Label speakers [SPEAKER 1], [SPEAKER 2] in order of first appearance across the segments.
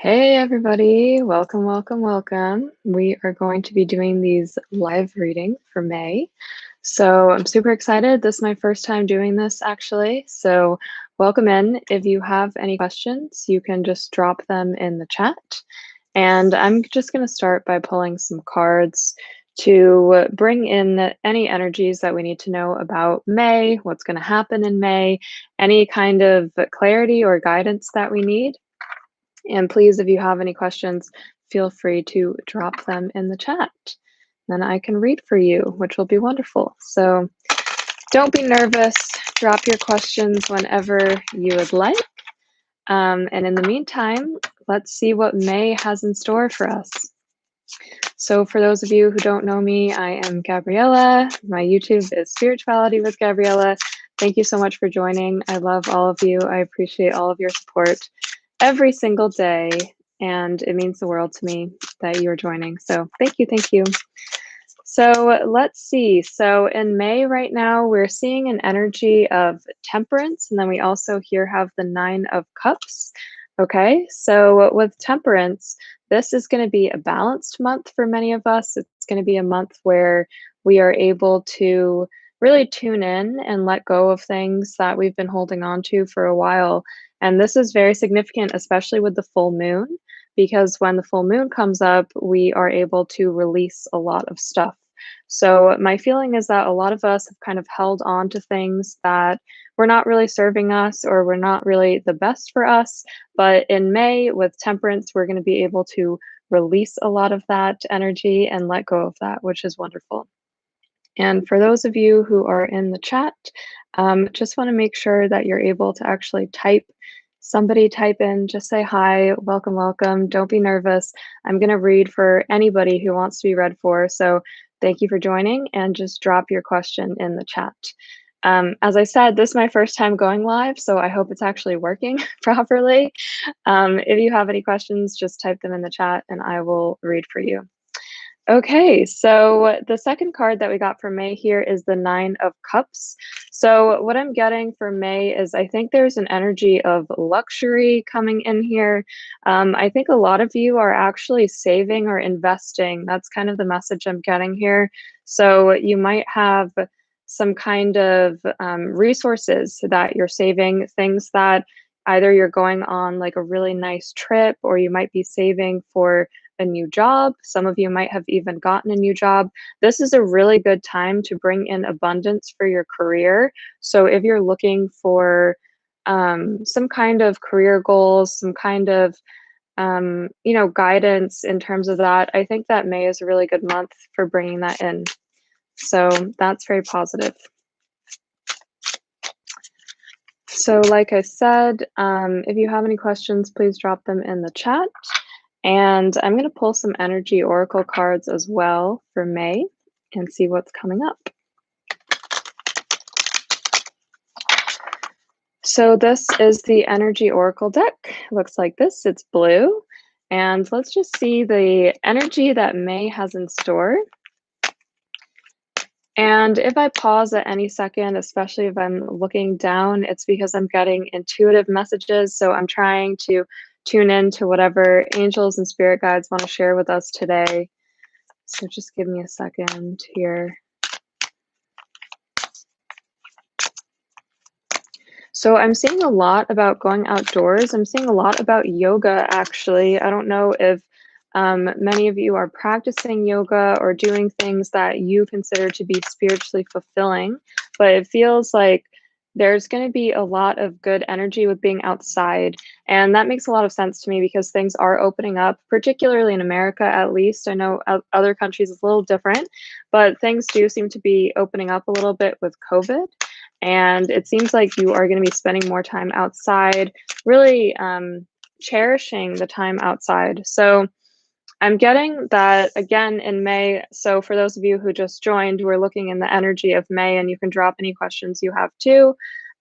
[SPEAKER 1] Hey everybody, welcome, welcome, welcome. We are going to be doing these live readings for May. So I'm super excited. This is my first time doing this actually. So welcome in. If you have any questions, you can just drop them in the chat. And I'm just going to start by pulling some cards to bring in any energies that we need to know about May, what's going to happen in May, any kind of clarity or guidance that we need. And please, if you have any questions, feel free to drop them in the chat. Then I can read for you, which will be wonderful. So don't be nervous. Drop your questions whenever you would like. And in the meantime, let's see what May has in store for us. So for those of you who don't know me, I am Gabriella. My YouTube is Spirituality with Gabriella. Thank you so much for joining. I love all of you. I appreciate all of your support every single day, and it means the world to me that you're joining. So thank you, thank you. So let's see. So in May right now, we're seeing an energy of temperance, and then we also here have the 9 of Cups. Okay, so with temperance, this is going to be a balanced month for many of us. It's going to be a month where we are able to really tune in and let go of things that we've been holding on to for a while. And this is very significant, especially with the full moon, because when the full moon comes up, we are able to release a lot of stuff. So my feeling is that a lot of us have kind of held on to things that were not really serving us or were not really the best for us. But in May, with temperance, we're going to be able to release a lot of that energy and let go of that, which is wonderful. And for those of you who are in the chat, just want to make sure that you're able to actually type. Somebody type in, just say hi, welcome, welcome. Don't be nervous. I'm going to read for anybody who wants to be read for. So thank you for joining, and just drop your question in the chat. As I said, this is my first time going live, so I hope it's actually working properly. If you have any questions, just type them in the chat and I will read for you. Okay, so the second card that we got for May here is the 9 of Cups. So what I'm getting for May is I think there's an energy of luxury coming in here. I think a lot of you are actually saving or investing. That's kind of the message I'm getting here. So you might have some kind of resources that you're saving, things that either you're going on like a really nice trip, or you might be saving for a new job. Some of you might have even gotten a new job. This is a really good time to bring in abundance for your career. So if you're looking for some kind of career goals, some kind of guidance in terms of that, I think that May is a really good month for bringing that in. So that's very positive. So like I said, if you have any questions, please drop them in the chat. And I'm going to pull some energy oracle cards as well for May and see what's coming up. So this is the energy oracle deck. It looks like this. It's blue. And let's just see the energy that May has in store. And if I pause at any second, especially if I'm looking down, it's because I'm getting intuitive messages. So I'm trying to tune in to whatever angels and spirit guides want to share with us today. So just give me a second here. So I'm seeing a lot about going outdoors. I'm seeing a lot about yoga, actually. I don't know if many of you are practicing yoga or doing things that you consider to be spiritually fulfilling, but it feels like there's going to be a lot of good energy with being outside. And that makes a lot of sense to me because things are opening up, particularly in America, at least. I know other countries is a little different, but things do seem to be opening up a little bit with COVID. And it seems like you are going to be spending more time outside, really cherishing the time outside. So I'm getting that again in May. So for those of you who just joined, we're looking in the energy of May, and you can drop any questions you have too.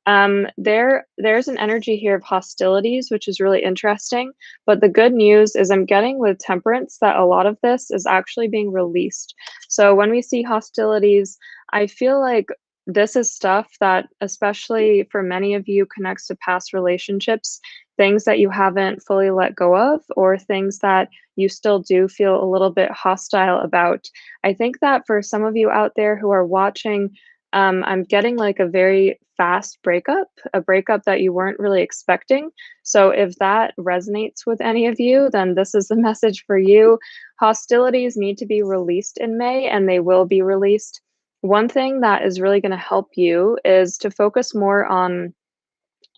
[SPEAKER 1] There's an energy here of hostilities, which is really interesting. But the good news is I'm getting with temperance that a lot of this is actually being released. So when we see hostilities, I feel like this is stuff that, especially for many of you, connects to past relationships, things that you haven't fully let go of, or things that you still do feel a little bit hostile about. I think that for some of you out there who are watching, I'm getting like a very fast breakup, a breakup that you weren't really expecting. So if that resonates with any of you, then this is the message for you. Hostilities need to be released in May, and they will be released. One thing that is really going to help you is to focus more on,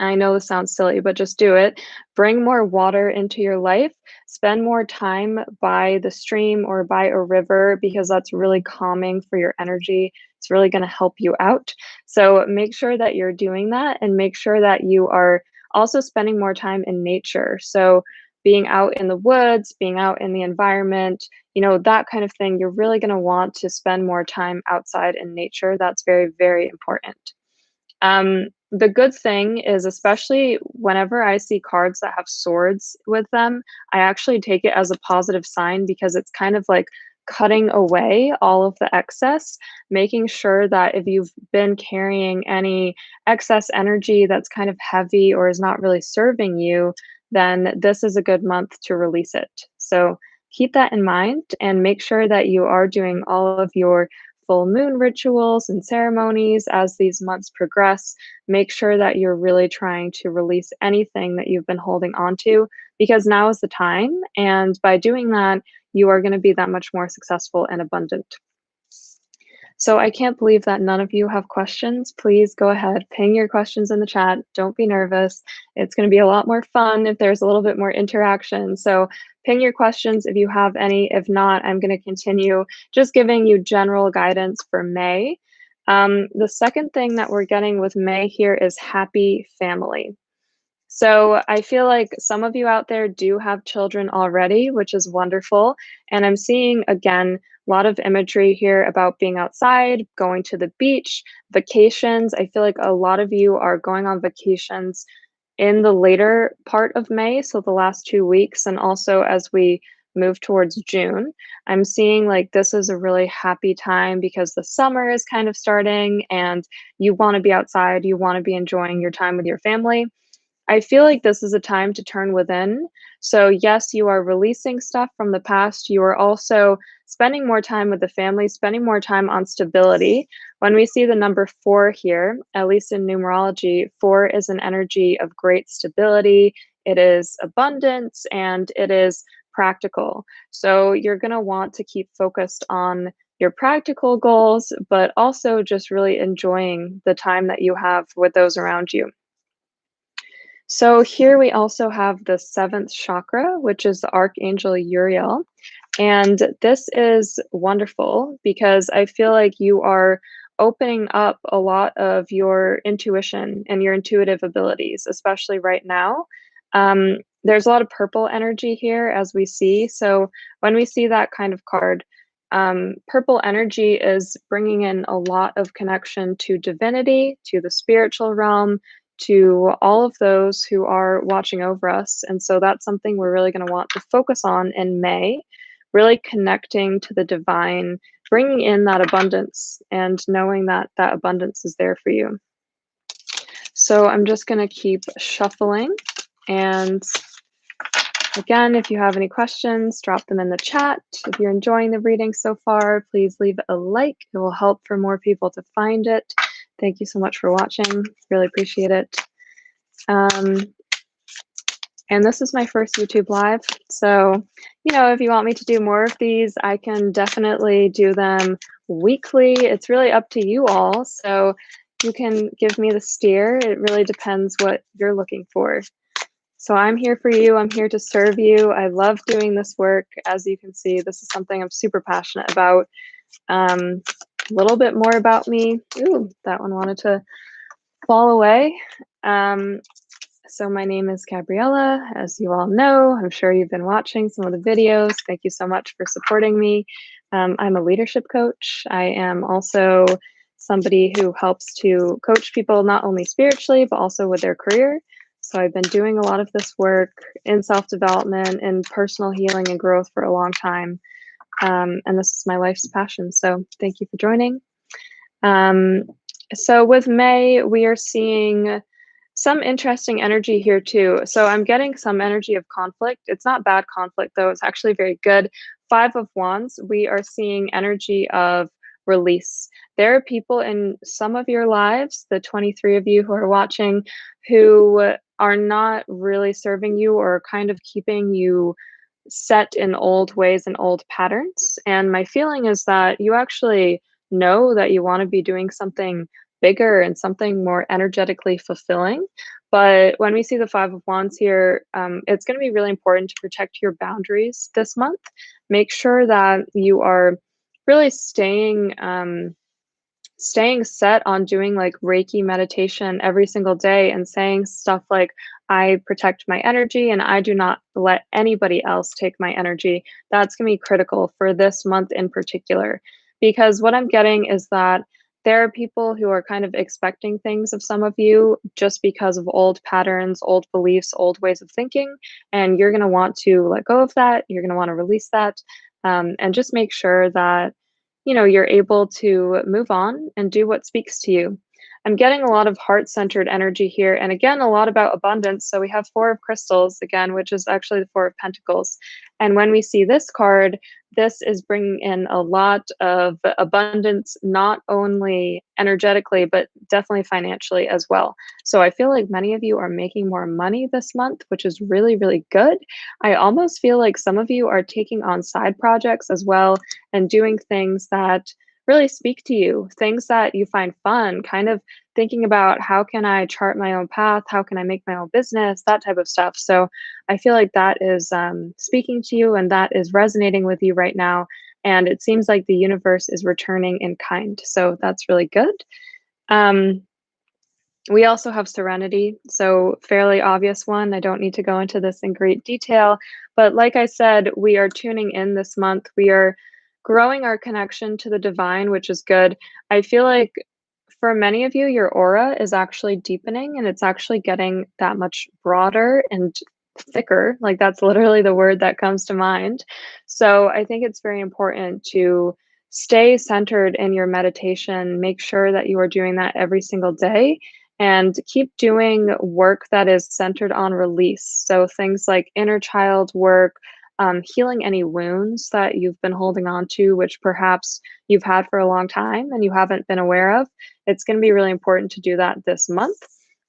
[SPEAKER 1] I know this sounds silly, but just do it. Bring more water into your life. Spend more time by the stream or by a river because that's really calming for your energy. It's really going to help you out. So make sure that you're doing that, and make sure that you are also spending more time in nature. So being out in the woods, being out in the environment, that kind of thing, you're really going to want to spend more time outside in nature. That's very, very important. The good thing is, especially whenever I see cards that have swords with them, I actually take it as a positive sign because it's kind of like cutting away all of the excess, making sure that if you've been carrying any excess energy that's kind of heavy or is not really serving you, then this is a good month to release it. So keep that in mind and make sure that you are doing all of your full moon rituals and ceremonies as these months progress. Make sure that you're really trying to release anything that you've been holding on to, because now is the time. And by doing that, you are going to be that much more successful and abundant. So I can't believe that none of you have questions. Please go ahead, ping your questions in the chat. Don't be nervous. It's going to be a lot more fun if there's a little bit more interaction. So ping your questions if you have any. If not, I'm going to continue just giving you general guidance for May. The second thing that we're getting with May here is happy family. So I feel like some of you out there do have children already, which is wonderful. And I'm seeing, again, a lot of imagery here about being outside, going to the beach, vacations. I feel like a lot of you are going on vacations in the later part of May, so the last 2 weeks, and also as we move towards June. I'm seeing like this is a really happy time because the summer is kind of starting and you want to be outside, you want to be enjoying your time with your family. I feel like this is a time to turn within. So, yes, you are releasing stuff from the past. You are also spending more time with the family, spending more time on stability. When we see the number 4 here, at least in numerology, 4 is an energy of great stability. It is abundance and it is practical. So, you're going to want to keep focused on your practical goals, but also just really enjoying the time that you have with those around you. So here we also have the 7th chakra, which is the Archangel Uriel. And this is wonderful because I feel like you are opening up a lot of your intuition and your intuitive abilities, especially right now. There's a lot of purple energy here, as we see. So when we see that kind of card, purple energy is bringing in a lot of connection to divinity, to the spiritual realm, to all of those who are watching over us. And so that's something we're really going to want to focus on in May, really connecting to the divine, bringing in that abundance and knowing that that abundance is there for you. So I'm just going to keep shuffling. And again, if you have any questions, drop them in the chat. If you're enjoying the reading so far, please leave a like. It will help for more people to find it. Thank you so much for watching. Really appreciate it. And this is my first YouTube live. So, if you want me to do more of these, I can definitely do them weekly. It's really up to you all. So you can give me the steer. It really depends what you're looking for. So I'm here for you. I'm here to serve you. I love doing this work. As you can see, this is something I'm super passionate about. A little bit more about me. Ooh, that one wanted to fall away. So my name is Gabriella, as you all know. I'm sure you've been watching some of the videos. Thank you so much for supporting me. I'm a leadership coach. I am also somebody who helps to coach people not only spiritually, but also with their career. So I've been doing a lot of this work in self-development and personal healing and growth for a long time. And this is my life's passion. So thank you for joining. So with May, we are seeing some interesting energy here too. So I'm getting some energy of conflict. It's not bad conflict though, it's actually very good. Five of Wands, we are seeing energy of release. There are people in some of your lives, the 23 of you who are watching, who are not really serving you or kind of keeping you set in old ways and old patterns. And my feeling is that you actually know that you want to be doing something bigger and something more energetically fulfilling. But when we see the Five of Wands here, it's going to be really important to protect your boundaries this month. Make sure that you are really staying set on doing like Reiki meditation every single day and saying stuff like, I protect my energy and I do not let anybody else take my energy. That's going to be critical for this month in particular. Because what I'm getting is that there are people who are kind of expecting things of some of you just because of old patterns, old beliefs, old ways of thinking. And you're going to want to let go of that. You're going to want to release that. And just make sure that you're able to move on and do what speaks to you. I'm getting a lot of heart-centered energy here, and again, a lot about abundance. So we have Four of Crystals again, which is actually the Four of Pentacles. And when we see this card, this is bringing in a lot of abundance, not only energetically, but definitely financially as well. So I feel like many of you are making more money this month, which is really, really good. I almost feel like some of you are taking on side projects as well and doing things that really speak to you, things that you find fun, kind of thinking about how can I chart my own path, how can I make my own business, that type of stuff. So I feel like that is speaking to you and that is resonating with you right now. And it seems like the universe is returning in kind. So that's really good. Um, we also have Serenity, so fairly obvious one. I don't need to go into this in great detail, but like I said, we are tuning in this month. We are growing our connection to the divine, which is good. I feel like for many of you, your aura is actually deepening and it's actually getting that much broader and thicker. Like that's literally the word that comes to mind. So I think it's very important to stay centered in your meditation. Make sure that you are doing that every single day and keep doing work that is centered on release. So things like inner child work, healing any wounds that you've been holding on to, which perhaps you've had for a long time and you haven't been aware of. It's going to be really important to do that this month.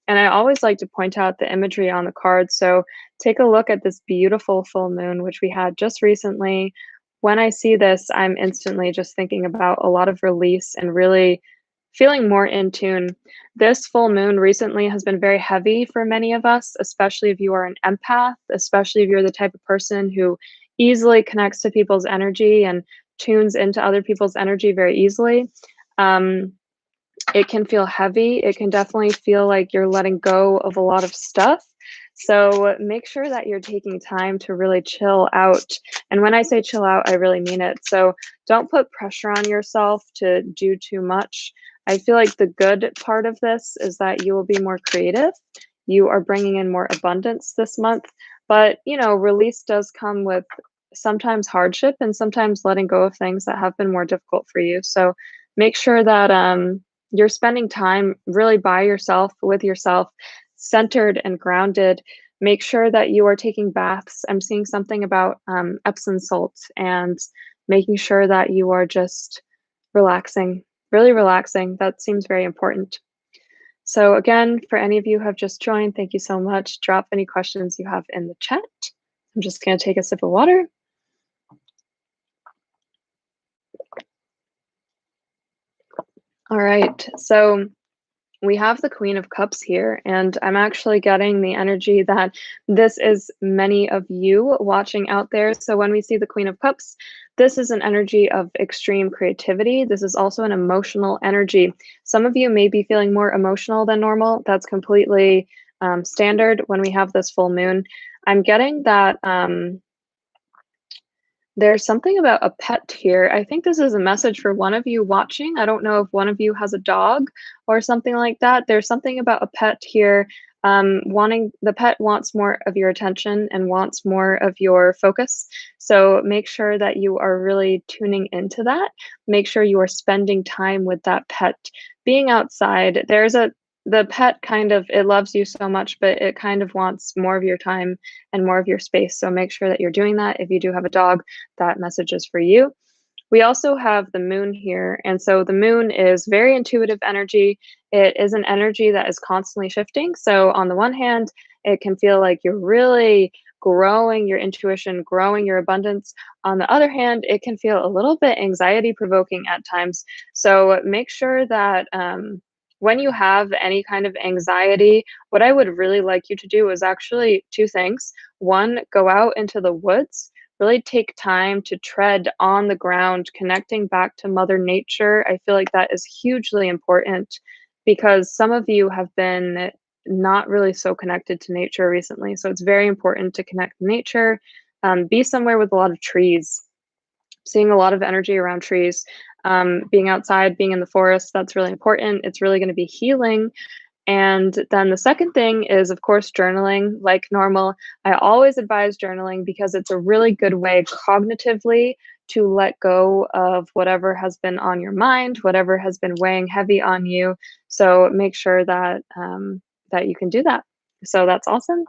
[SPEAKER 1] And I always like to point out the imagery on the card. So take a look at this beautiful full moon, which we had just recently. When I see this, I'm instantly just thinking about a lot of release and really feeling more in tune. This full moon recently has been very heavy for many of us, especially if you are an empath, especially if you're the type of person who easily connects to people's energy and tunes into other people's energy very easily. Um, it can feel heavy. It can definitely feel like you're letting go of a lot of stuff. So make sure that you're taking time to really chill out. And when I say chill out, I really mean it. So don't put pressure on yourself to do too much. I feel like the good part of this is that you will be more creative. You are bringing in more abundance this month. But, release does come with sometimes hardship and sometimes letting go of things that have been more difficult for you. So make sure that you're spending time really by yourself, with yourself, centered and grounded. Make sure that you are taking baths. I'm seeing something about Epsom salt and making sure that you are just relaxing, really relaxing. That seems very important. So, again, for any of you who have just joined, thank you so much. Drop any questions you have in the chat. I'm just going to take a sip of water. All right. So, we have the Queen of Cups here, and I'm actually getting the energy that this is many of you watching out there. So when we see the Queen of Cups, this is an energy of extreme creativity. This is also an emotional energy. Some of you may be feeling more emotional than normal. That's completely standard when we have this full moon. I'm getting that there's something about a pet here. I think this is a message for one of you watching. I don't know if one of you has a dog or something like that. There's something about a pet here. The pet wants more of your attention and wants more of your focus. So make sure that you are really tuning into that. Make sure you are spending time with that pet. Being outside, the pet kind of, it loves you so much, but it kind of wants more of your time and more of your space. So make sure that you're doing that. If you do have a dog, that message is for you. We also have the moon here. And so the moon is very intuitive energy. It is an energy that is constantly shifting. So, on the one hand, it can feel like you're really growing your intuition, growing your abundance. On the other hand, it can feel a little bit anxiety provoking at times. So, make sure that when you have any kind of anxiety, what I would really like you to do is actually two things. One, go out into the woods, really take time to tread on the ground, connecting back to Mother Nature. I feel like that is hugely important because some of you have been not really so connected to nature recently. So it's very important to connect with nature. Be somewhere with a lot of trees, seeing a lot of energy around trees. Being outside, being in the forest, that's really important. It's really going to be healing. And then the second thing is, of course, journaling like normal. I always advise journaling because it's a really good way cognitively to let go of whatever has been on your mind, whatever has been weighing heavy on you. So make sure that that you can do that. So that's awesome.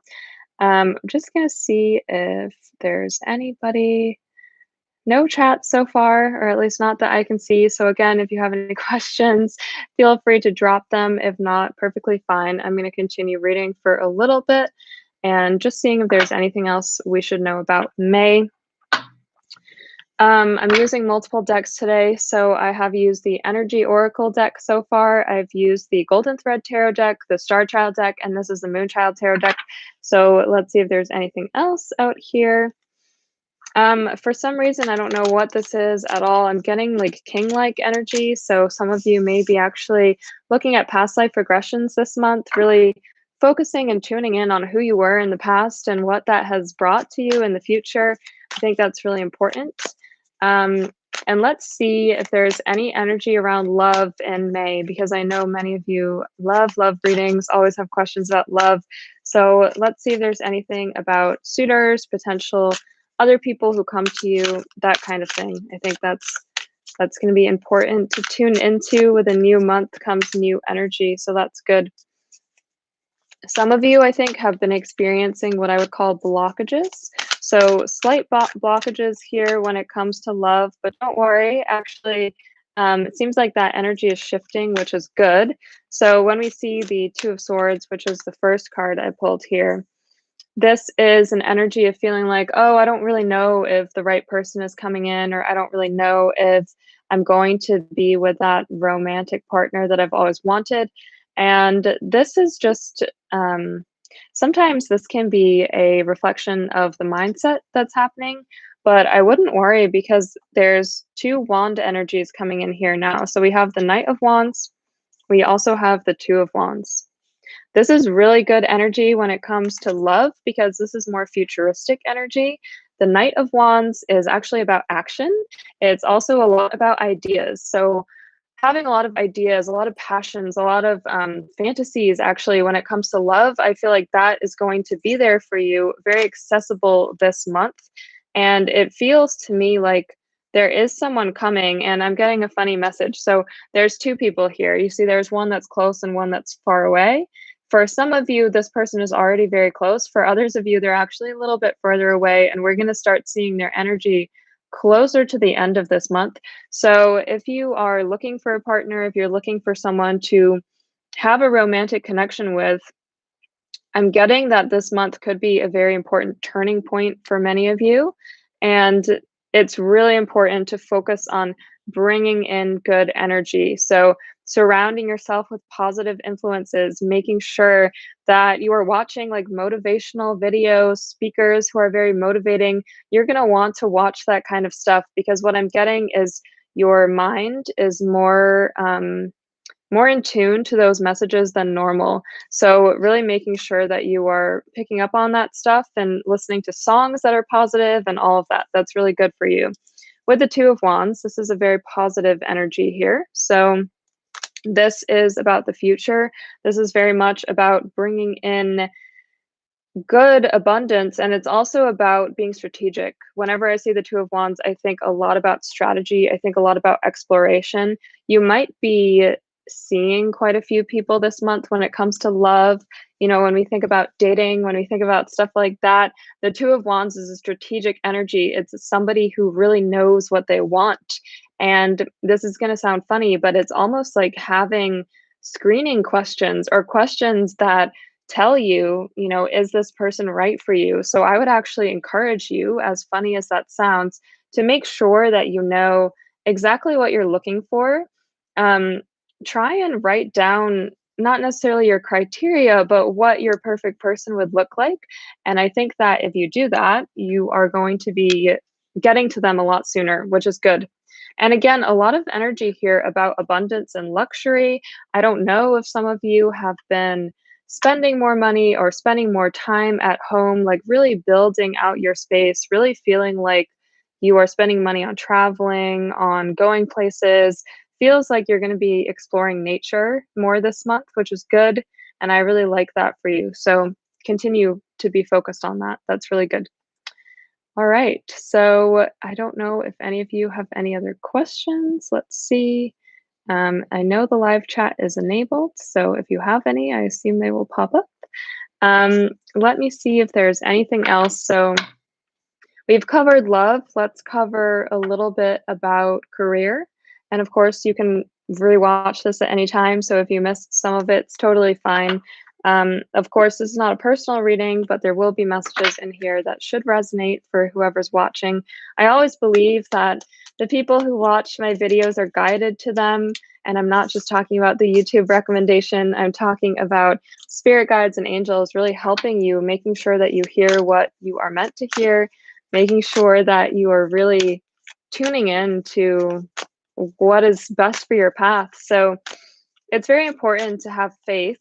[SPEAKER 1] I'm just gonna see if there's anybody. No chat so far, or at least not that I can see. So again, if you have any questions, feel free to drop them. If not, perfectly fine. I'm going to continue reading for a little bit and just seeing if there's anything else we should know about May. I'm using multiple decks today. So I have used the Energy Oracle deck so far. I've used the Golden Thread Tarot deck, the Star Child deck, and this is the Moon Child Tarot deck. So let's see if there's anything else out here. For some reason, I don't know what this is at all. I'm getting like king-like energy. So some of you may be actually looking at past life regressions this month, really focusing and tuning in on who you were in the past and what that has brought to you in the future. I think that's really important. And let's see if there's any energy around love in May, because I know many of you love readings, always have questions about love. So let's see if there's anything about suitors, potential other people who come to you, that kind of thing. I think that's going to be important to tune into. With a new month comes new energy, so that's good. Some of you, I think, have been experiencing what I would call blockages. So slight blockages here when it comes to love, but don't worry. Actually, it seems like that energy is shifting, which is good. So when we see the Two of Swords, which is the first card I pulled here, this is an energy of feeling like, oh, I don't really know if the right person is coming in, or I don't really know if I'm going to be with that romantic partner that I've always wanted. And this is just, sometimes this can be a reflection of the mindset that's happening, but I wouldn't worry because there's two wand energies coming in here now. So we have the Knight of Wands. We also have the Two of Wands. This is really good energy when it comes to love because this is more futuristic energy. The Knight of Wands is actually about action. It's also a lot about ideas. So having a lot of ideas, a lot of passions, a lot of fantasies, actually, when it comes to love, I feel like that is going to be there for you, very accessible this month. And it feels to me like there is someone coming, and I'm getting a funny message. So there's two people here. You see, there's one that's close and one that's far away. For some of you, this person is already very close. For others of you, they're actually a little bit further away, and we're going to start seeing their energy closer to the end of this month. So if you are looking for a partner, if you're looking for someone to have a romantic connection with, I'm getting that this month could be a very important turning point for many of you. And it's really important to focus on bringing in good energy. So surrounding yourself with positive influences, making sure that you are watching like motivational videos, speakers who are very motivating. You're going to want to watch that kind of stuff because what I'm getting is your mind is more in tune to those messages than normal. So really making sure that you are picking up on that stuff and listening to songs that are positive and all of that. That's really good for you. With the Two of Wands, this is a very positive energy here. So This is about the future. This is very much about bringing in good abundance, and it's also about being strategic. Whenever I see the Two of Wands, I think a lot about strategy. I think a lot about exploration. You might be seeing quite a few people this month when it comes to love. You know, when we think about dating, when we think about stuff like that, the Two of Wands is a strategic energy. It's somebody who really knows what they want. And this is going to sound funny, but it's almost like having screening questions or questions that tell you, you know, is this person right for you? So I would actually encourage you, as funny as that sounds, to make sure that you know exactly what you're looking for. Um, Try and write down not necessarily your criteria, but what your perfect person would look like. And I think that if you do that, you are going to be getting to them a lot sooner, which is good. And again, a lot of energy here about abundance and luxury. I don't know if some of you have been spending more money or spending more time at home, like really building out your space, really feeling like you are spending money on traveling, on going places. Feels like you're going to be exploring nature more this month, which is good. And I really like that for you. So continue to be focused on that. That's really good. All right. So I don't know if any of you have any other questions. Let's see. I know the live chat is enabled, so if you have any, I assume they will pop up. Let me see if there's anything else. So we've covered love. Let's cover a little bit about career. And of course, you can rewatch this at any time. So if you missed some of it, it's totally fine. Of course, this is not a personal reading, but there will be messages in here that should resonate for whoever's watching. I always believe that the people who watch my videos are guided to them. And I'm not just talking about the YouTube recommendation, I'm talking about spirit guides and angels really helping you, making sure that you hear what you are meant to hear, making sure that you are really tuning in to what is best for your path. So it's very important to have faith,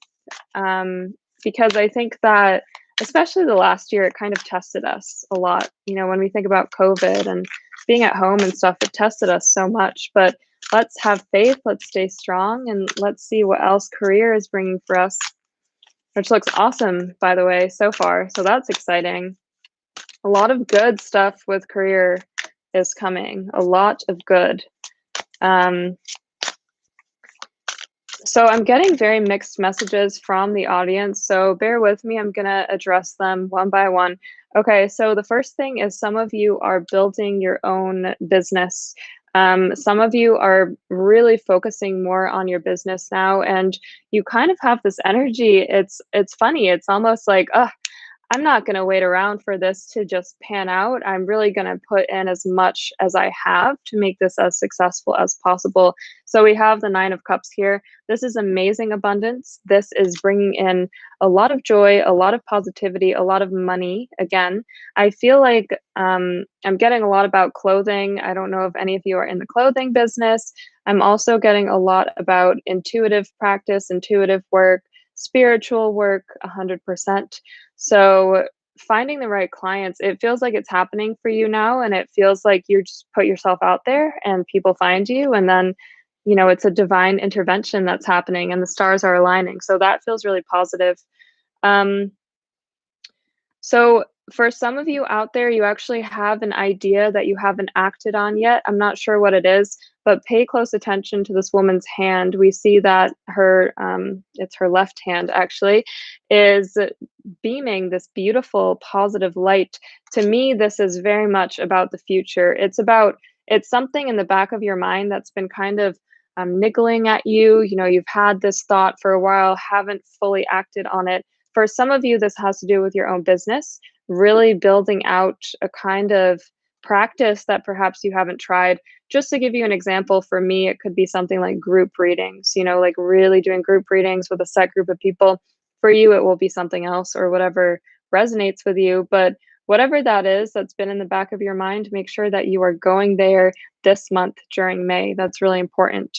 [SPEAKER 1] um, because I think that, especially the last year, it kind of tested us a lot. You know, when we think about COVID and being at home and stuff, it tested us so much. But let's have faith, let's stay strong, and let's see what else career is bringing for us, which looks awesome, by the way, so far. So that's exciting. A lot of good stuff with career is coming, a lot of good. Um, so I'm getting very mixed messages from the audience, so bear with me. I'm going to address them one by one. Okay, so the first thing is some of you are building your own business. Some of you are really focusing more on your business now, and you kind of have this energy. It's funny. It's almost like, I'm not going to wait around for this to just pan out. I'm really going to put in as much as I have to make this as successful as possible. So we have the Nine of Cups here. This is amazing abundance. This is bringing in a lot of joy, a lot of positivity, a lot of money. Again, I feel like I'm getting a lot about clothing. I don't know if any of you are in the clothing business. I'm also getting a lot about intuitive practice, intuitive work, spiritual work, 100%. So finding the right clients, it feels like it's happening for you now, and it feels like you just put yourself out there and people find you, and then, you know, it's a divine intervention that's happening and the stars are aligning. So that feels really positive. Um, so for some of you out there, you actually have an idea that you haven't acted on yet. I'm not sure what it is, but pay close attention to this woman's hand. We see that her, it's her left hand actually, is beaming this beautiful positive light. To me, this is very much about the future. It's something in the back of your mind that's been kind of niggling at you. You know, you've had this thought for a while, haven't fully acted on it. For some of you, this has to do with your own business, really building out a kind of practice that perhaps you haven't tried. Just to give you an example, for me, it could be something like group readings, you know, like really doing group readings with a set group of people. For you, it will be something else or whatever resonates with you. But whatever that is that's been in the back of your mind, make sure that you are going there this month during May. That's really important.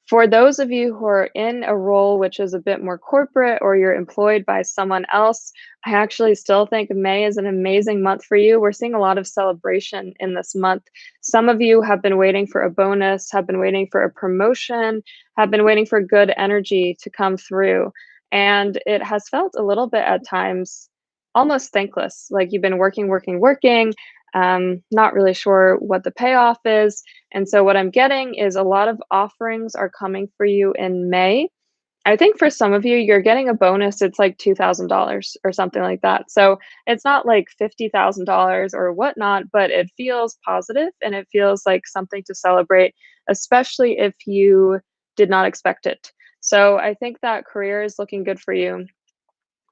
[SPEAKER 1] For those of you who are in a role which is a bit more corporate or you're employed by someone else, I actually still think May is an amazing month for you. We're seeing a lot of celebration in this month. Some of you have been waiting for a bonus, have been waiting for a promotion, have been waiting for good energy to come through. And it has felt a little bit at times almost thankless, like you've been working, working, working, not really sure what the payoff is. And so what I'm getting is a lot of offerings are coming for you in May. I think for some of you, you're getting a bonus. It's like $2,000 or something like that. So it's not like $50,000 or whatnot, but it feels positive and it feels like something to celebrate, especially if you did not expect it. So I think that career is looking good for you.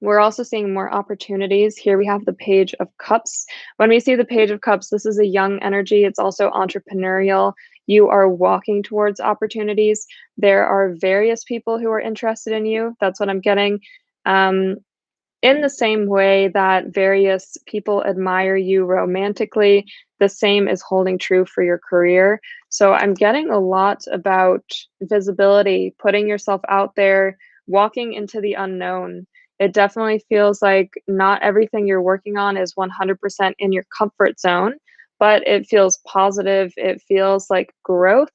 [SPEAKER 1] We're also seeing more opportunities. Here we have the Page of Cups. When we see the Page of Cups, this is a young energy. It's also entrepreneurial. You are walking towards opportunities. There are various people who are interested in you. That's what I'm getting. Um, in the same way that various people admire you romantically, the same is holding true for your career. So I'm getting a lot about visibility, putting yourself out there, walking into the unknown. It definitely feels like not everything you're working on is 100% in your comfort zone, but it feels positive. It feels like growth.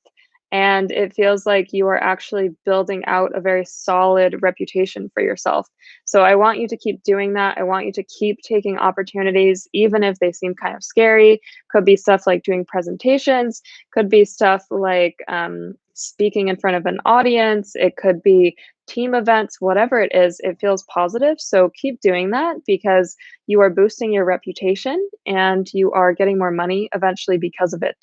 [SPEAKER 1] And it feels like you are actually building out a very solid reputation for yourself. So I want you to keep doing that. I want you to keep taking opportunities, even if they seem kind of scary. Could be stuff like doing presentations, could be stuff like speaking in front of an audience. It could be team events, whatever it is, it feels positive. So keep doing that because you are boosting your reputation and you are getting more money eventually because of it.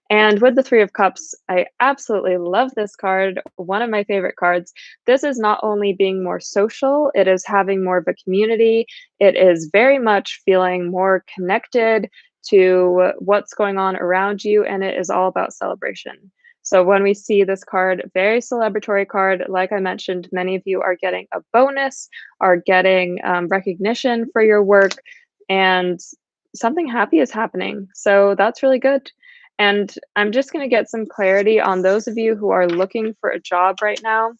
[SPEAKER 1] And with the Three of Cups, I absolutely love this card, one of my favorite cards. This is not only being more social, it is having more of a community. It is very much feeling more connected to what's going on around you, and it is all about celebration. So when we see this card, very celebratory card, like I mentioned, many of you are getting a bonus, are getting recognition for your work, and something happy is happening. So that's really good. And I'm just going to get some clarity on those of you who are looking for a job right now.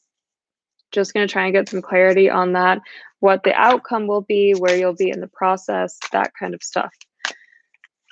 [SPEAKER 1] Just going to try and get some clarity on that, what the outcome will be, where you'll be in the process, that kind of stuff.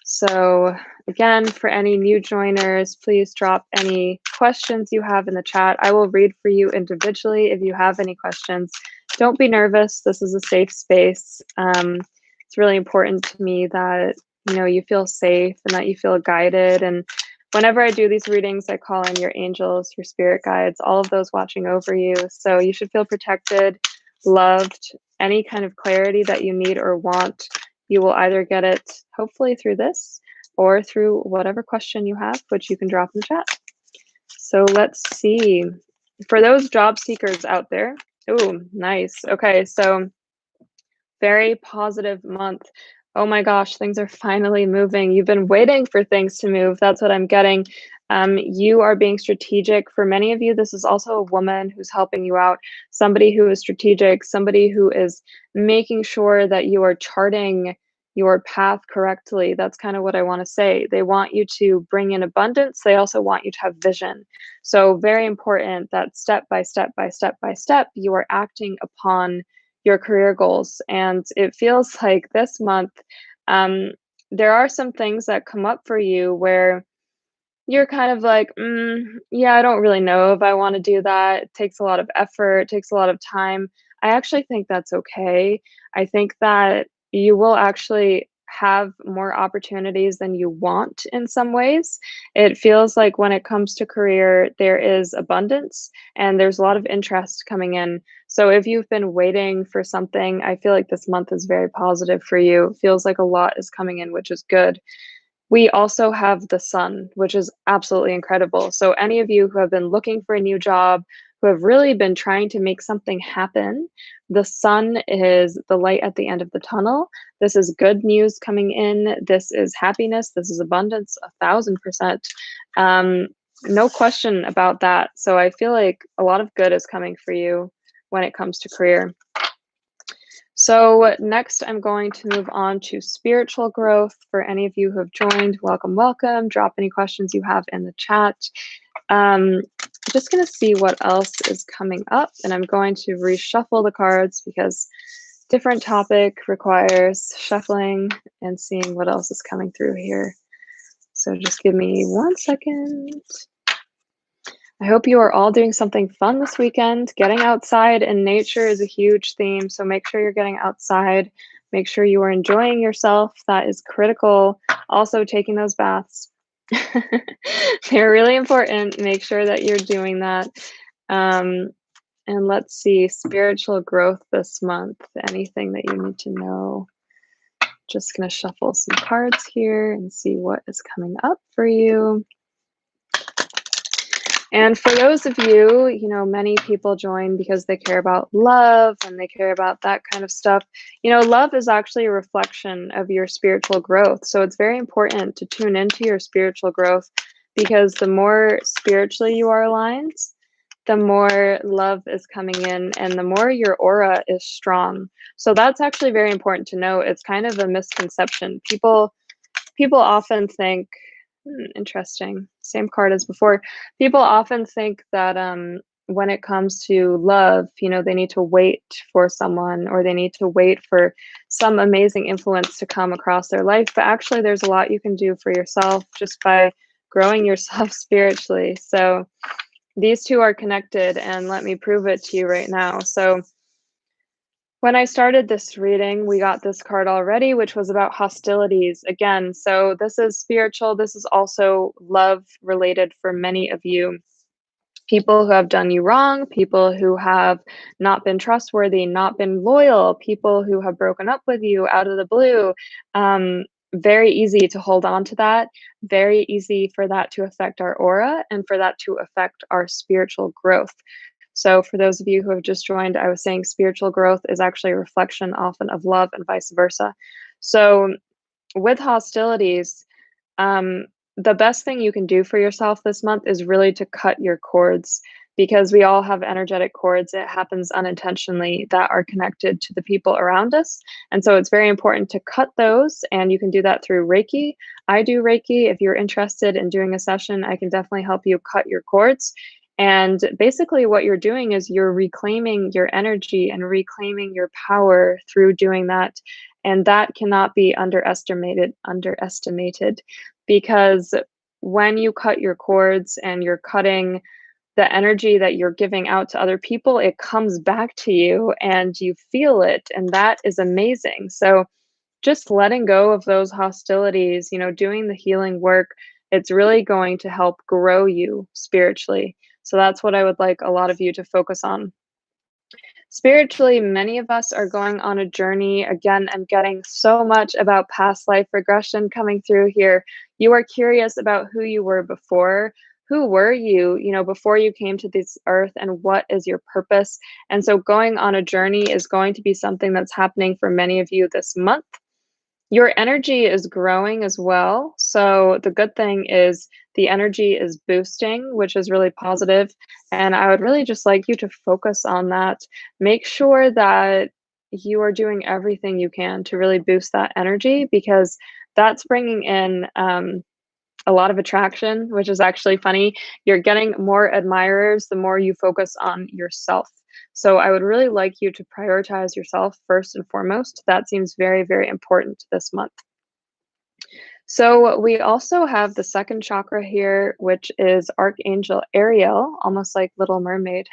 [SPEAKER 1] So again, for any new joiners, please drop any questions you have in the chat. I will read for you individually if you have any questions. Don't be nervous. This is a safe space. It's really important to me that you feel safe and that you feel guided. And whenever I do these readings, I call in your angels, your spirit guides, all of those watching over you. So you should feel protected, loved, any kind of clarity that you need or want. You will either get it hopefully through this or through whatever question you have, which you can drop in the chat. So let's see. For those job seekers out there, ooh, nice. Okay, so very positive month. Oh my gosh, things are finally moving. You've been waiting for things to move. That's what I'm getting. You are being strategic. For many of you, this is also a woman who's helping you out, somebody who is strategic, somebody who is making sure that you are charting your path correctly. That's kind of what I want to say. They want you to bring in abundance. They also want you to have vision. So very important that step by step by step by step, you are acting upon your career goals. And it feels like this month, there are some things that come up for you where you're kind of like, yeah, I don't really know if I want to do that. It takes a lot of effort, it takes a lot of time. I actually think that's okay. I think that you will actually have more opportunities than you want in some ways. It feels like when it comes to career, there is abundance and there's a lot of interest coming in. So if you've been waiting for something, I feel like this month is very positive for you. It feels like a lot is coming in, which is good. We also have the sun, which is absolutely incredible. So any of you who have been looking for a new job, who have really been trying to make something happen, the sun is the light at the end of the tunnel. This is good news coming in. This is happiness. This is abundance, 1,000%. No question about that. So I feel like a lot of good is coming for you when it comes to career. So next, I'm going to move on to spiritual growth. For any of you who have joined, welcome, welcome. Drop any questions you have in the chat. just going to see what else is coming up, and I'm going to reshuffle the cards because different topic requires shuffling and seeing what else is coming through here. So just give me 1 second. I hope you are all doing something fun this weekend. Getting outside and nature is a huge theme, so make sure you're getting outside. Make sure you are enjoying yourself. That is critical. Also, taking those baths. They're really important. Make sure that you're doing that. And let's see, spiritual growth this month. Anything that you need to know. Just going to shuffle some cards here and see what is coming up for you. And for those of you, many people join because they care about love and they care about that kind of stuff. Love is actually a reflection of your spiritual growth. So it's very important to tune into your spiritual growth because the more spiritually you are aligned, the more love is coming in and the more your aura is strong. So that's actually very important to know. It's kind of a misconception. People often think, interesting, same card as before. People often think that when it comes to love, they need to wait for someone or they need to wait for some amazing influence to come across their life. But actually, there's a lot you can do for yourself just by growing yourself spiritually. So these two are connected, and let me prove it to you right now. So when I started this reading, we got this card already, which was about hostilities again. So this is spiritual. This is also love related for many of you. People who have done you wrong, people who have not been trustworthy, not been loyal, people who have broken up with you out of the blue. Very easy to hold on to that. Very easy for that to affect our aura and for that to affect our spiritual growth. So for those of you who have just joined, I was saying spiritual growth is actually a reflection often of love and vice versa. So with hostilities, the best thing you can do for yourself this month is really to cut your cords because we all have energetic cords. It happens unintentionally that are connected to the people around us. And so it's very important to cut those. And you can do that through Reiki. I do Reiki. If you're interested in doing a session, I can definitely help you cut your cords. And basically, what you're doing is you're reclaiming your energy and reclaiming your power through doing that. And that cannot be underestimated because when you cut your cords and you're cutting the energy that you're giving out to other people, it comes back to you and you feel it. And that is amazing. So just letting go of those hostilities, doing the healing work, it's really going to help grow you spiritually. So that's what I would like a lot of you to focus on. Spiritually, many of us are going on a journey. Again, I'm getting so much about past life regression coming through here. You are curious about who you were before. Who were you, before you came to this earth, and what is your purpose? And so going on a journey is going to be something that's happening for many of you this month. Your energy is growing as well. So the good thing is the energy is boosting, which is really positive. And I would really just like you to focus on that. Make sure that you are doing everything you can to really boost that energy because that's bringing in a lot of attraction, which is actually funny. You're getting more admirers the more you focus on yourself. So I would really like you to prioritize yourself first and foremost. That seems very, very important this month. So we also have the second chakra here, which is Archangel Ariel, almost like Little Mermaid.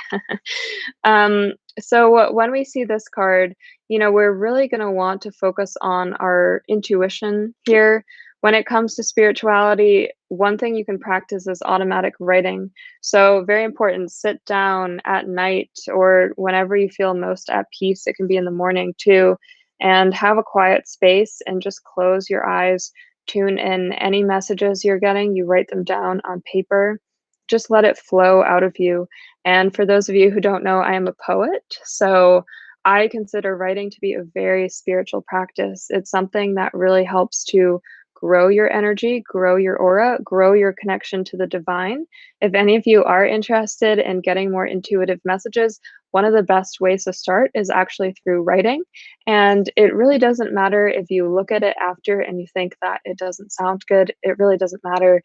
[SPEAKER 1] So when we see this card, we're really going to want to focus on our intuition here. When it comes to spirituality, one thing you can practice is automatic writing. So very important, sit down at night or whenever you feel most at peace. It can be in the morning too, and have a quiet space and just close your eyes. Tune in any messages you're getting, you write them down on paper. Just let it flow out of you. And for those of you who don't know, I am a poet. So I consider writing to be a very spiritual practice. It's something that really helps to grow your energy, grow your aura, grow your connection to the divine. If any of you are interested in getting more intuitive messages, one of the best ways to start is actually through writing. And it really doesn't matter if you look at it after and you think that it doesn't sound good. It really doesn't matter.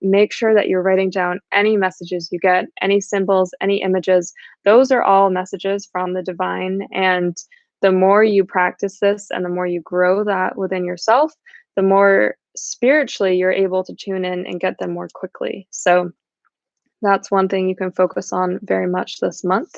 [SPEAKER 1] Make sure that you're writing down any messages you get, any symbols, any images. Those are all messages from the divine. And the more you practice this and the more you grow that within yourself, the more spiritually you're able to tune in and get them more quickly. So that's one thing you can focus on very much this month.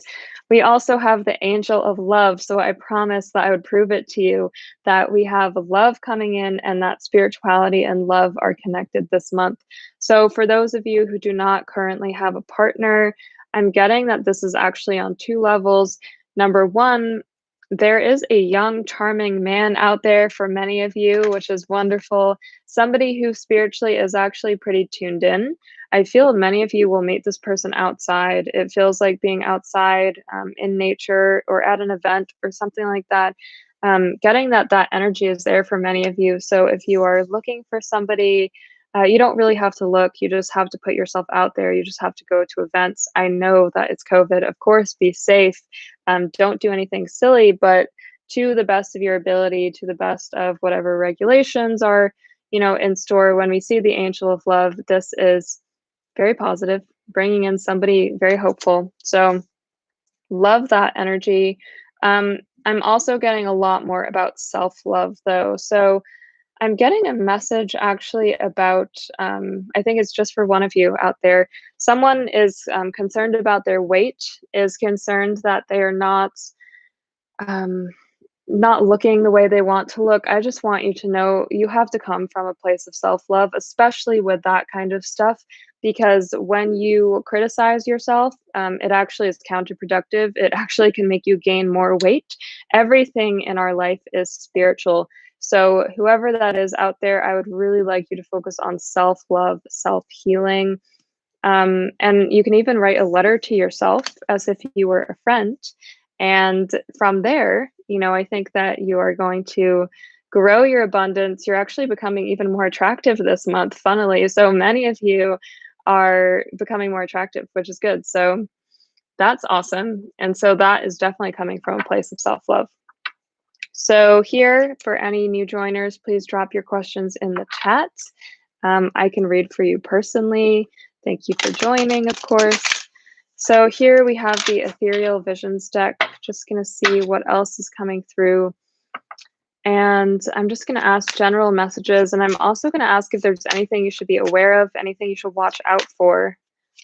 [SPEAKER 1] We also have the angel of love. So I promised that I would prove it to you that we have love coming in and that spirituality and love are connected this month. So for those of you who do not currently have a partner, I'm getting that this is actually on two levels. Number one, there is a young, charming man out there for many of you, which is wonderful. Somebody who spiritually is actually pretty tuned in. I feel many of you will meet this person outside. It feels like being outside in nature or at an event or something like that. Getting that energy is there for many of you. So if you are looking for somebody, you don't really have to look. You just have to put yourself out there. You just have to go to events. I know that it's COVID. Of course, be safe. Don't do anything silly, but to the best of your ability, to the best of whatever regulations are, in store. When we see the angel of love, this is very positive, bringing in somebody very hopeful. So love that energy. I'm also getting a lot more about self-love though. So I'm getting a message actually about, I think it's just for one of you out there. Someone is concerned about their weight, is concerned that they are um, not looking the way they want to look. I just want you to know you have to come from a place of self love, especially with that kind of stuff, because when you criticize yourself, it actually is counterproductive. It actually can make you gain more weight. Everything in our life is spiritual. So, whoever that is out there, I would really like you to focus on self love, self healing. And you can even write a letter to yourself as if you were a friend. And from there, I think that you are going to grow your abundance. You're actually becoming even more attractive this month, funnily. So many of you are becoming more attractive, which is good. So that's awesome. And so that is definitely coming from a place of self love. So, here for any new joiners, please drop your questions in the chat. I can read for you personally. Thank you for joining, of course. So here we have the Ethereal Visions deck. Just going to see what else is coming through. And I'm just going to ask general messages. And I'm also going to ask if there's anything you should be aware of, anything you should watch out for.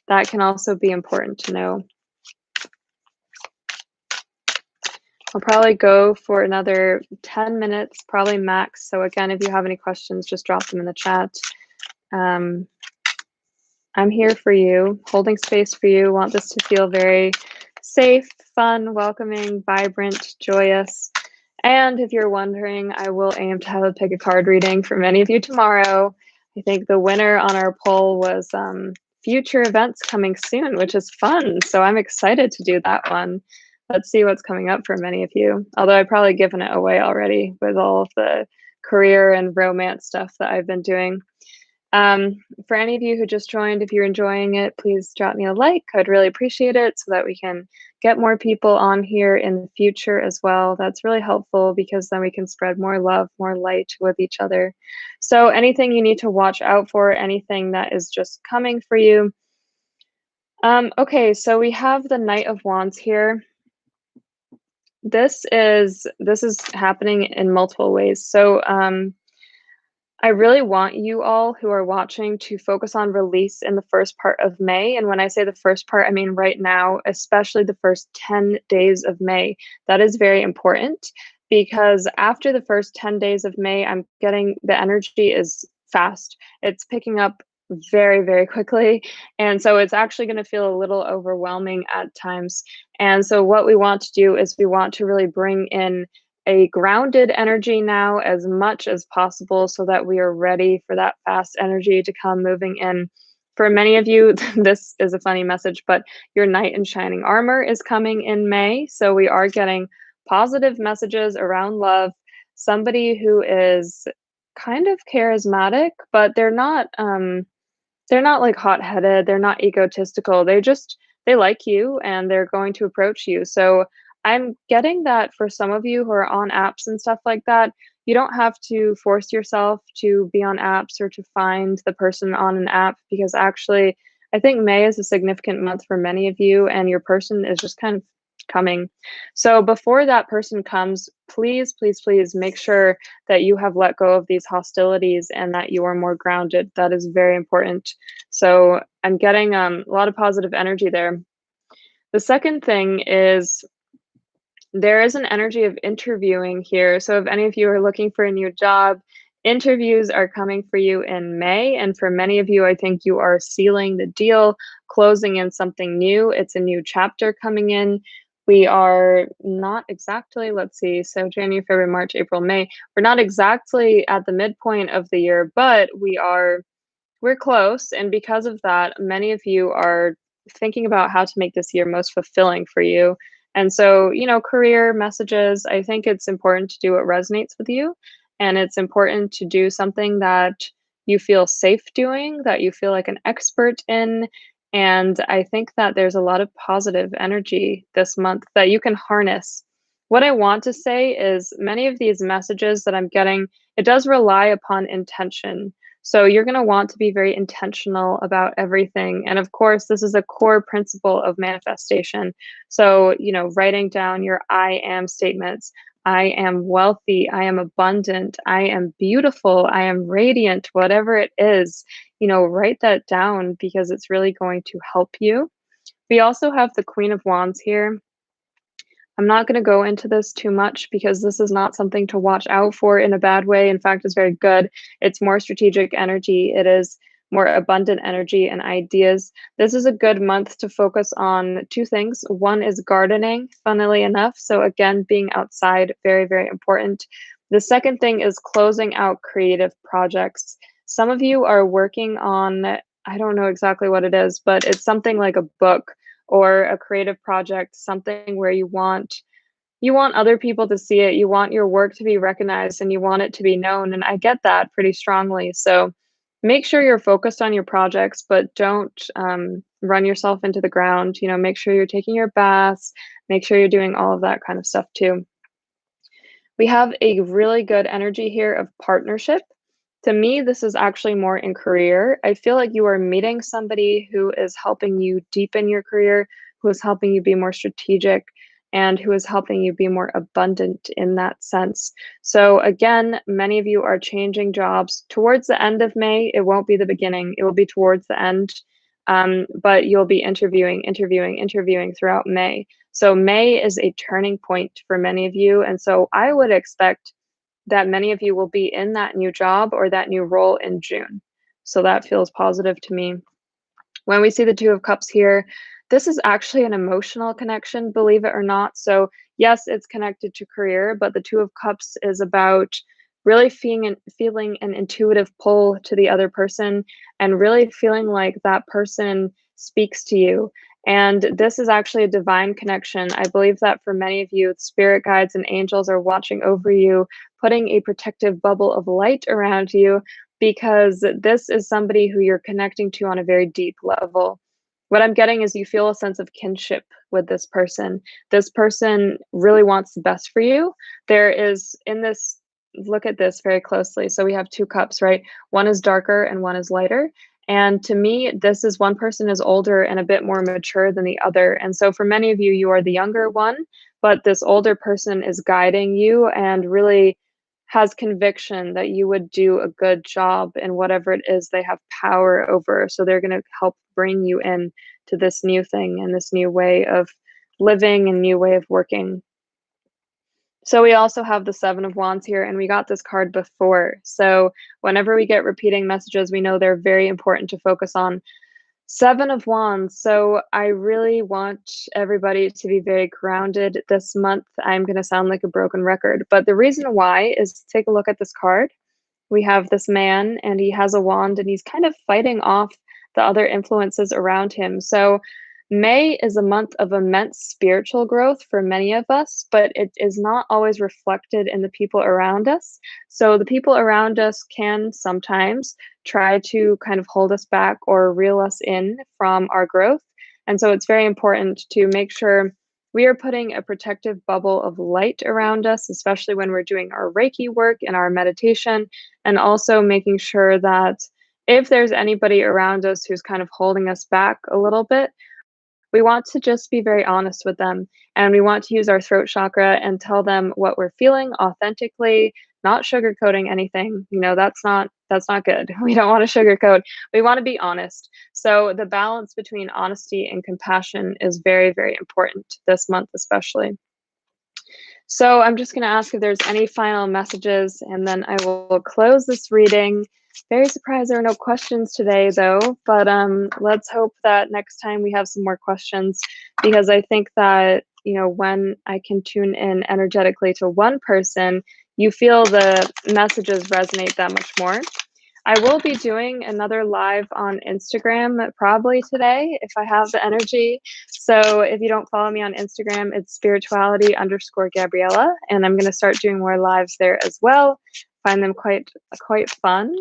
[SPEAKER 1] That can also be important to know. I'll probably go for another 10 minutes, probably max. So again, if you have any questions, just drop them in the chat. I'm here for you, holding space for you. Want this to feel very safe, fun, welcoming, vibrant, joyous. And if you're wondering, I will aim to have a pick a card reading for many of you tomorrow. I think the winner on our poll was future events coming soon, which is fun. So I'm excited to do that one. Let's see what's coming up for many of you. Although I've probably given it away already with all of the career and romance stuff that I've been doing. For any of you who just joined, if you're enjoying it, please drop me a like. I'd really appreciate it so that we can get more people on here in the future as well. That's really helpful because then we can spread more love, more light with each other. So anything you need to watch out for, anything that is just coming for you. Okay, so we have the Knight of Wands here. This is happening in multiple ways. So I really want you all who are watching to focus on release in the first part of May. And when I say the first part, I mean right now, especially the first 10 days of May. That is very important because after the first 10 days of May, I'm getting the energy is fast. It's picking up very, very quickly. And so it's actually going to feel a little overwhelming at times. And so what we want to do is we want to really bring in a grounded energy now as much as possible so that we are ready for that fast energy to come moving in. For many of you, this is a funny message, but your knight in shining armor is coming in May. So we are getting positive messages around love. Somebody who is kind of charismatic, but they're not like hot-headed, they're not egotistical. they like you and they're going to approach you. So I'm getting that for some of you who are on apps and stuff like that, you don't have to force yourself to be on apps or to find the person on an app because actually, I think May is a significant month for many of you, and your person is just kind of coming. So before that person comes, please, please, please make sure that you have let go of these hostilities and that you are more grounded. That is very important. So I'm getting a lot of positive energy there. The second thing is there is an energy of interviewing here. So if any of you are looking for a new job, interviews are coming for you in May. And for many of you, I think you are sealing the deal, closing in something new. It's a new chapter coming in. We are not exactly, let's see, so January, February, March, April, May. We're not exactly at the midpoint of the year, but we're close. And because of that, many of you are thinking about how to make this year most fulfilling for you. And so, career messages, I think it's important to do what resonates with you. And it's important to do something that you feel safe doing, that you feel like an expert in. And I think that there's a lot of positive energy this month that you can harness. What I want to say is many of these messages that I'm getting, it does rely upon intention. So you're going to want to be very intentional about everything. And of course, this is a core principle of manifestation. So, writing down your I am statements. I am wealthy. I am abundant. I am beautiful. I am radiant, whatever it is, write that down because it's really going to help you. We also have the Queen of Wands here. I'm not going to go into this too much because this is not something to watch out for in a bad way. In fact, it's very good. It's more strategic energy. It is more abundant energy and ideas. This is a good month to focus on two things. One is gardening, funnily enough. So, again, being outside, very, very important. The second thing is closing out creative projects. Some of you are working on, I don't know exactly what it is, but it's something like a book or a creative project, something where you want other people to see it, you want your work to be recognized and you want it to be known, and I get that pretty strongly. So make sure you're focused on your projects, but don't run yourself into the ground. Make sure you're taking your baths, make sure you're doing all of that kind of stuff too. We have a really good energy here of partnership. To me, this is actually more in career. I feel like you are meeting somebody who is helping you deepen your career, who is helping you be more strategic, and who is helping you be more abundant in that sense. So, again, many of you are changing jobs towards the end of May. It won't be the beginning, it will be towards the end. But you'll be interviewing throughout May. So, May is a turning point for many of you. And so, I would expect that many of you will be in that new job or that new role in June. So that feels positive to me. When we see the Two of Cups here, this is actually an emotional connection, believe it or not. So, yes, it's connected to career, but the Two of Cups is about really feeling an intuitive pull to the other person and really feeling like that person speaks to you. And this is actually a divine connection. I believe that for many of you, spirit guides and angels are watching over you, putting a protective bubble of light around you because this is somebody who you're connecting to on a very deep level. What I'm getting is you feel a sense of kinship with this person. This person really wants the best for you. There is in this, look at this very closely. So we have two cups, right? One is darker and one is lighter. And to me, this is one person is older and a bit more mature than the other. And so for many of you, you are the younger one, but this older person is guiding you and really has conviction that you would do a good job in whatever it is they have power over. So they're going to help bring you in to this new thing and this new way of living and new way of working. So we also have the Seven of Wands here, and we got this card before. So whenever we get repeating messages, we know they're very important to focus on. Seven of Wands. So I really want everybody to be very grounded this month. I'm going to sound like a broken record, but the reason why is take a look at this card. We have this man and he has a wand and he's kind of fighting off the other influences around him. So May is a month of immense spiritual growth for many of us, but it is not always reflected in the people around us. So the people around us can sometimes try to kind of hold us back or reel us in from our growth. And so it's very important to make sure we are putting a protective bubble of light around us, especially when we're doing our Reiki work and our meditation, and also making sure that if there's anybody around us who's kind of holding us back a little bit, we want to just be very honest with them, and we want to use our throat chakra and tell them what we're feeling authentically, not sugarcoating anything. That's not good. We don't want to sugarcoat. We want to be honest. So the balance between honesty and compassion is very, very important this month, especially. So I'm just going to ask if there's any final messages, and then I will close this reading. Very surprised there are no questions today, though, but let's hope that next time we have some more questions, because I think that, when I can tune in energetically to one person, you feel the messages resonate that much more. I will be doing another live on Instagram probably today if I have the energy. So if you don't follow me on Instagram, it's spirituality_Gabriella, and I'm going to start doing more lives there as well. Find them quite fun,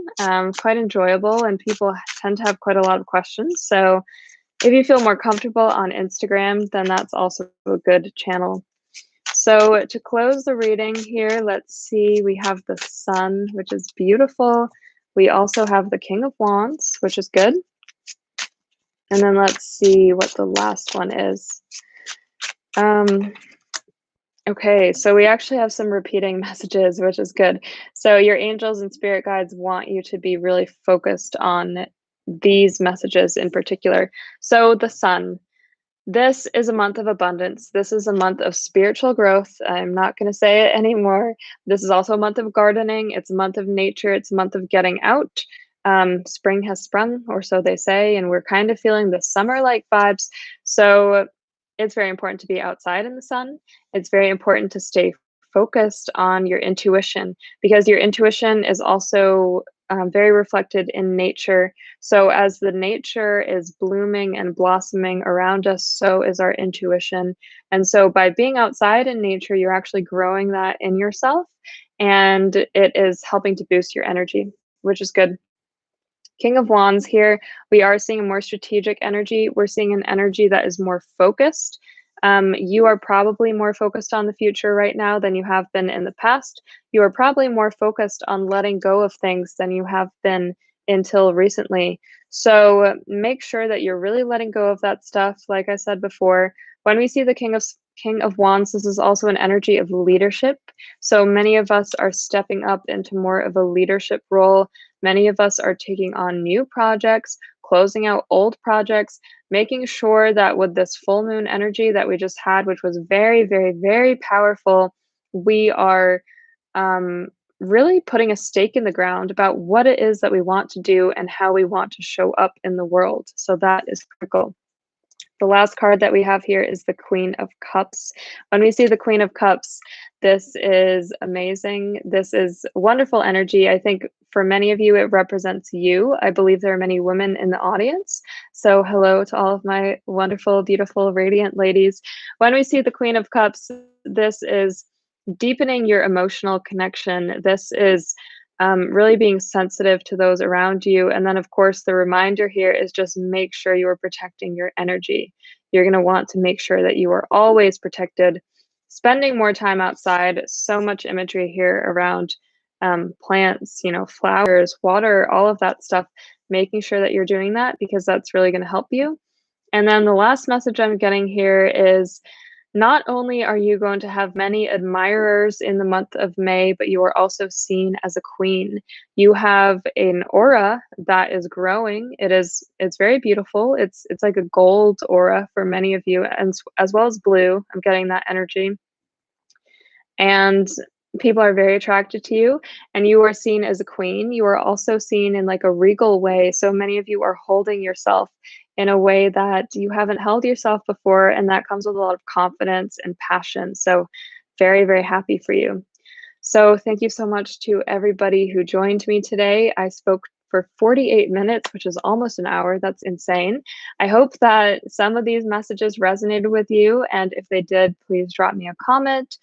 [SPEAKER 1] quite enjoyable, and people tend to have quite a lot of questions. So if you feel more comfortable on Instagram, then that's also a good channel. So to close the reading here, let's see, we have the Sun, which is beautiful. We also have the King of Wands, which is good. And then let's see what the last one is. Okay, so we actually have some repeating messages, which is good. So your angels and spirit guides want you to be really focused on these messages in particular. So the Sun. This is a month of abundance. This is a month of spiritual growth. I'm not going to say it anymore. This is also a month of gardening. It's a month of nature. It's a month of getting out. Spring has sprung, or so they say, and we're kind of feeling the summer-like vibes. So it's very important to be outside in the sun. It's very important to stay focused on your intuition, because your intuition is also very reflected in nature. So as the nature is blooming and blossoming around us, so is our intuition. And so by being outside in nature, you're actually growing that in yourself, and it is helping to boost your energy, which is good. King of Wands here, we are seeing a more strategic energy. We're seeing an energy that is more focused. You are probably more focused on the future right now than you have been in the past. You are probably more focused on letting go of things than you have been until recently. So make sure that you're really letting go of that stuff. Like I said before, when we see the King of Wands, this is also an energy of leadership. So many of us are stepping up into more of a leadership role. Many of us are taking on new projects, closing out old projects, making sure that with this full moon energy that we just had, which was very, very, very powerful, we are really putting a stake in the ground about what it is that we want to do and how we want to show up in the world. So that is critical. The last card that we have here is the Queen of Cups. When we see the Queen of Cups, this is amazing. This is wonderful energy. I think for many of you, it represents you. I believe there are many women in the audience. So hello to all of my wonderful, beautiful, radiant ladies. When we see the Queen of Cups, this is deepening your emotional connection. This is really being sensitive to those around you. And then, of course, the reminder here is just make sure you are protecting your energy. You're going to want to make sure that you are always protected. Spending more time outside, so much imagery here around plants, flowers, water, all of that stuff, making sure that you're doing that, because that's really going to help you. And then the last message I'm getting here is, not only are you going to have many admirers in the month of May, but you are also seen as a queen. You have an aura that is growing. It's very beautiful. It's like a gold aura for many of you, and as well as blue. I'm getting that energy. And people are very attracted to you, and you are seen as a queen. You are also seen in like a regal way. So many of you are holding yourself in a way that you haven't held yourself before, and that comes with a lot of confidence and passion. So very, very happy for you. So thank you so much to everybody who joined me today. I spoke for 48 minutes, which is almost an hour. That's insane. I hope that some of these messages resonated with you, and if they did, please drop me a comment.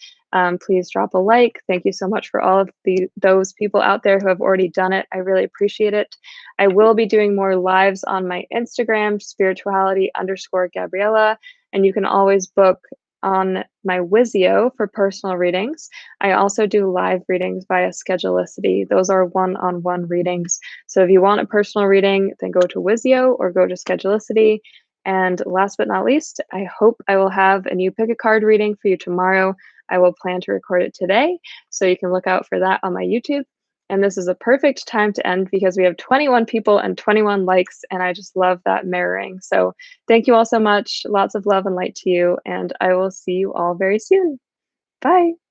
[SPEAKER 1] please drop a like. Thank you so much for all of those people out there who have already done it. I really appreciate it. I will be doing more lives on my Instagram, spirituality_Gabriella, and you can always book on my Wizio for personal readings. I also do live readings via Schedulicity. Those are one-on-one readings. So if you want a personal reading, then go to Wizio or go to Schedulicity. And last but not least, I hope I will have a new pick a card reading for you tomorrow. I will plan to record it today, so you can look out for that on my YouTube. And this is a perfect time to end because we have 21 people and 21 likes, and I just love that mirroring. So thank you all so much. Lots of love and light to you, and I will see you all very soon. Bye.